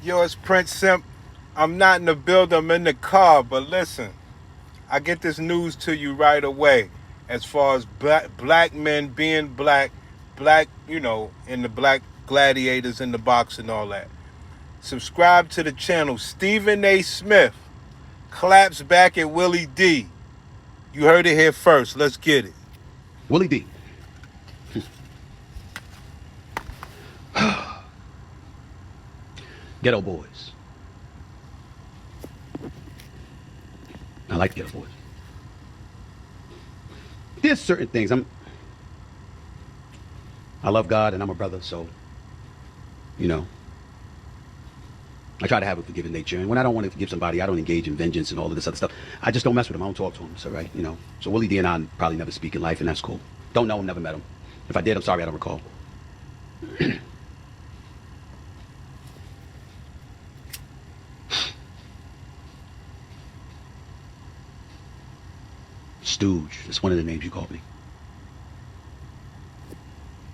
Yo, it's Prince Simp. I'm not in the building, I'm in the car, but listen, I get this news to you right away. As far as black men being black, in the black gladiators in the box and all that. Subscribe to the channel. Stephen A. Smith claps back at Willie D. You heard it here first. Let's get it. Willie D. Ghetto boys. I like ghetto boys. There's certain things I love God and I'm a brother, so you know, I try to have a forgiving nature. And when I don't want to forgive somebody, I don't engage in vengeance and all of this other stuff. I just don't mess with them. I don't talk to them. It's all right, you know. So Willie D and I probably never speak in life, and that's cool. Don't know him, never met him. If I did, I'm sorry, I don't recall. Stooge. That's one of the names you called me.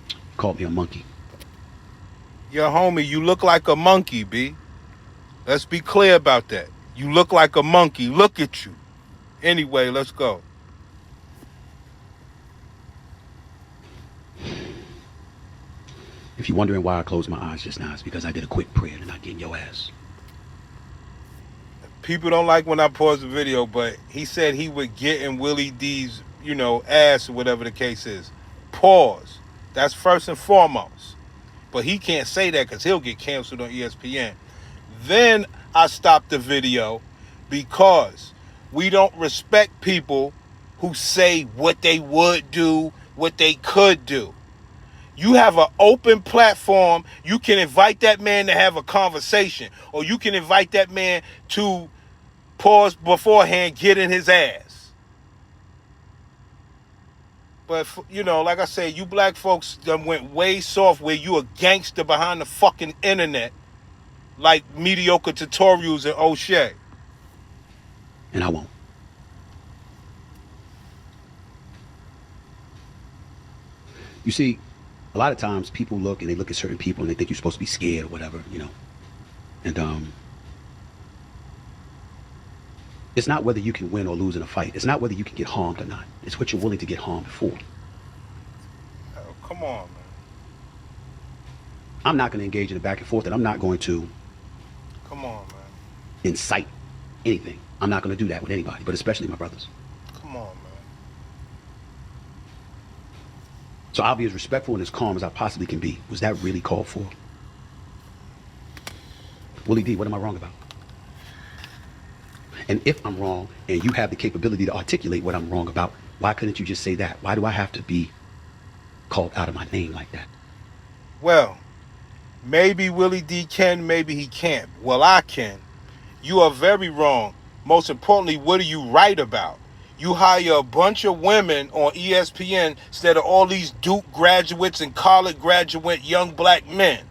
You called me a monkey. Yo, homie, you look like a monkey, B. Let's be clear about that. You look like a monkey. Look at you. Anyway, let's go. If you're wondering why I closed my eyes just now, it's because I did a quick prayer to not get in your ass. People don't like when I pause the video, but he said he would get in Willie D's, ass or whatever the case is. Pause. That's first and foremost. But he can't say that because he'll get canceled on ESPN. Then I stopped the video because we don't respect people who say what they would do, what they could do. You have an open platform. You can invite that man to have a conversation, or you can invite that man to pause beforehand, get in his ass. But, like I said, you black folks done went way soft where you a gangster behind the fucking internet, like mediocre tutorials and O'Shea. And I won't. You see, a lot of times people look and they look at certain people and they think you're supposed to be scared or whatever, you know. And it's not whether you can win or lose in a fight. It's not whether you can get harmed or not. It's what you're willing to get harmed for. Oh, come on, man. I'm not going to engage in a back and forth, and I'm not going to Come on, man. incite anything. I'm not going to do that with anybody, but especially my brothers. Come on, man. So I'll be as respectful and as calm as I possibly can be. Was that really called for? Willie D, what am I wrong about? And if I'm wrong and you have the capability to articulate what I'm wrong about, why couldn't you just say that? Why do I have to be called out of my name like that? Well, maybe Willie D can, maybe he can't. Well, I can. You are very wrong. Most importantly, what do you write about? You hire a bunch of women on ESPN instead of all these Duke graduates and college graduate young black men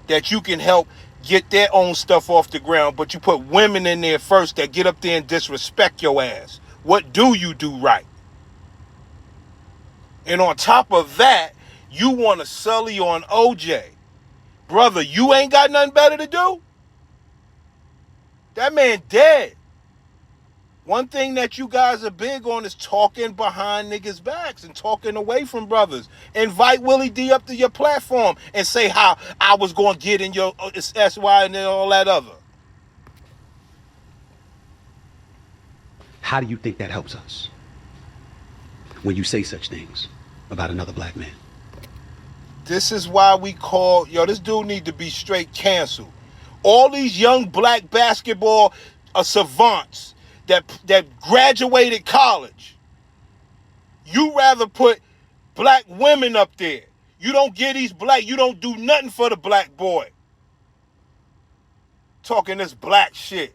that you can help get their own stuff off the ground, but you put women in there first that get up there and disrespect your ass. What do you do right? And on top of that, you want to sully on OJ. Brother, you ain't got nothing better to do? That man dead. One thing that you guys are big on is talking behind niggas' backs and talking away from brothers. Invite Willie D up to your platform and say how I was going to get in your SY and all that other. How do you think that helps us when you say such things about another black man? This is why we call, this dude need to be straight canceled. All these young black basketball savants that graduated college, you rather put black women up there. You don't get these you don't do nothing for the black boy. Talking this black shit.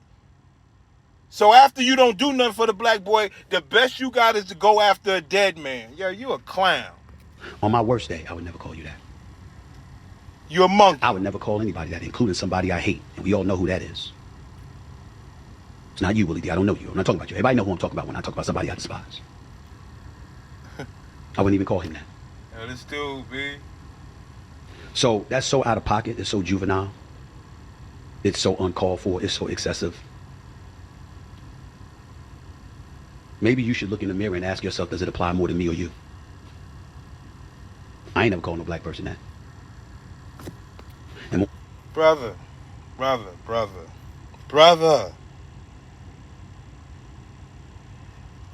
So after you don't do nothing for the black boy, the best you got is to go after a dead man. Yo, you a clown. On my worst day, I would never call you that. You a monkey. I would never call anybody that, including somebody I hate. And we all know who that is. It's not you, Willie D. I don't know you. I'm not talking about you. Everybody know who I'm talking about when I talk about somebody I despise. I wouldn't even call him that. Yo, this dude, B. So that's so out of pocket. It's so juvenile. It's so uncalled for. It's so excessive. Maybe you should look in the mirror and ask yourself, does it apply more to me or you? I ain't never called no black person that. And Brother.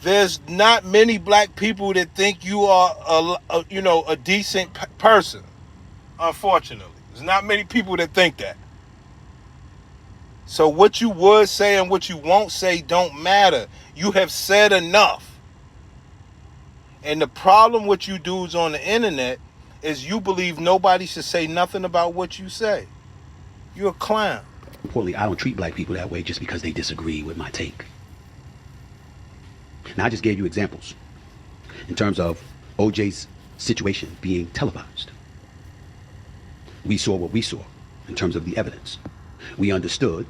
There's not many black people that think you are a decent person. Unfortunately, there's not many people that think that. So what you would say and what you won't say don't matter. You have said enough. And the problem with you dudes on the internet is you believe nobody should say nothing about what you say. You're a clown. importantly, I don't treat black people that way just because they disagree with my take. Now, I just gave you examples in terms of OJ's situation being televised. We saw what we saw in terms of the evidence. We understood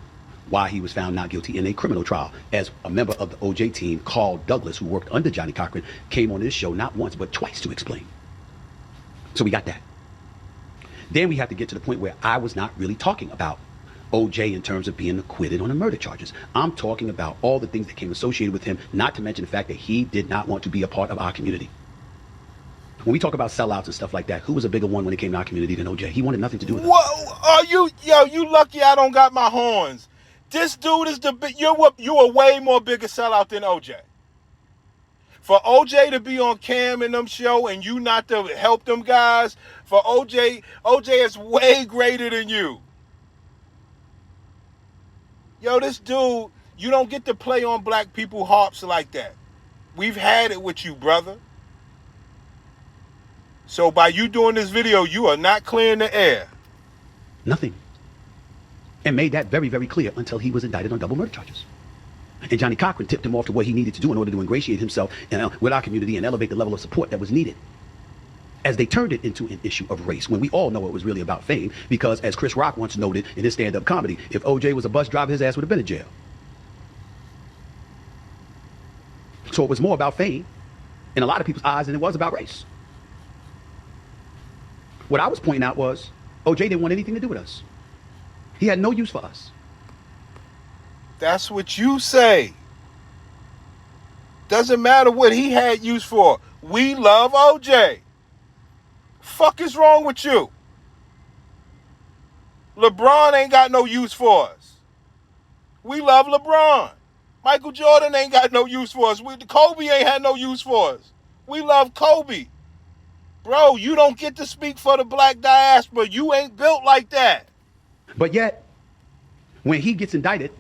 why he was found not guilty in a criminal trial. As a member of the OJ team, Carl Douglas, who worked under Johnny Cochran, came on this show not once but twice to explain. So we got that. Then we have to get to the point where I was not really talking about OJ in terms of being acquitted on the murder charges. I'm talking about all the things that came associated with him, not to mention the fact that he did not want to be a part of our community. When we talk about sellouts and stuff like that, who was a bigger one when it came to our community than OJ? He wanted nothing to do with it. Whoa, you lucky I don't got my horns. This dude is you're a way more bigger sellout than OJ. For OJ to be on cam in them show and you not to help them guys, for OJ is way greater than you. Yo, this dude, you don't get to play on black people harps like that. We've had it with you, brother. So by you doing this video, you are not clearing the air. Nothing. And made that very, very clear until he was indicted on double murder charges. And Johnny Cochran tipped him off to what he needed to do in order to ingratiate himself with our community and elevate the level of support that was needed. As they turned it into an issue of race, when we all know it was really about fame, because as Chris Rock once noted in his stand-up comedy, if OJ was a bus driver, his ass would have been in jail. So it was more about fame in a lot of people's eyes than it was about race. What I was pointing out was OJ didn't want anything to do with us. He had no use for us. That's what you say. Doesn't matter what he had use for. We love OJ. Fuck is wrong with you? LeBron ain't got no use for us. We love LeBron. Michael Jordan ain't got no use for us. Kobe ain't had no use for us. We love Kobe. Bro, you don't get to speak for the black diaspora. You ain't built like that. But yet, when he gets indicted,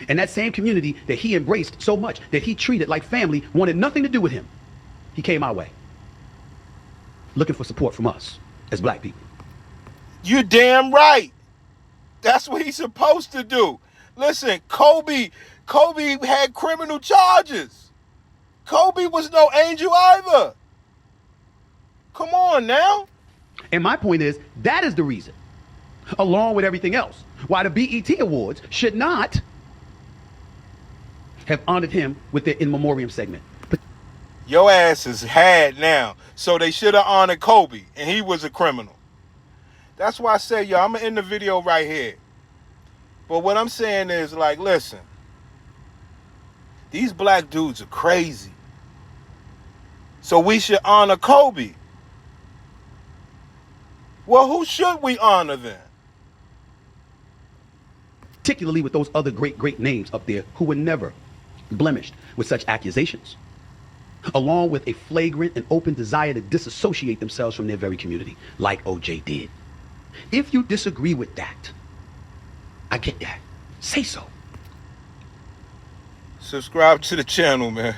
and that same community that he embraced so much, that he treated like family, wanted nothing to do with him, he came our way, looking for support from us as black people. You're damn right. That's what he's supposed to do. Listen, Kobe had criminal charges. Kobe was no angel either. Come on now. And my point is, that is the reason, along with everything else, why the BET Awards should not have honored him with their in memoriam segment. Your ass is had now. So they should have honored Kobe, and he was a criminal. That's why I say, yo, I'm going to end the video right here. But what I'm saying is, like, listen. These black dudes are crazy. So we should honor Kobe. Well, who should we honor then? Particularly with those other great names up there who were never blemished with such accusations, along with a flagrant and open desire to disassociate themselves from their very community, like OJ did. If you disagree with that, I get that. Say so. Subscribe to the channel, man.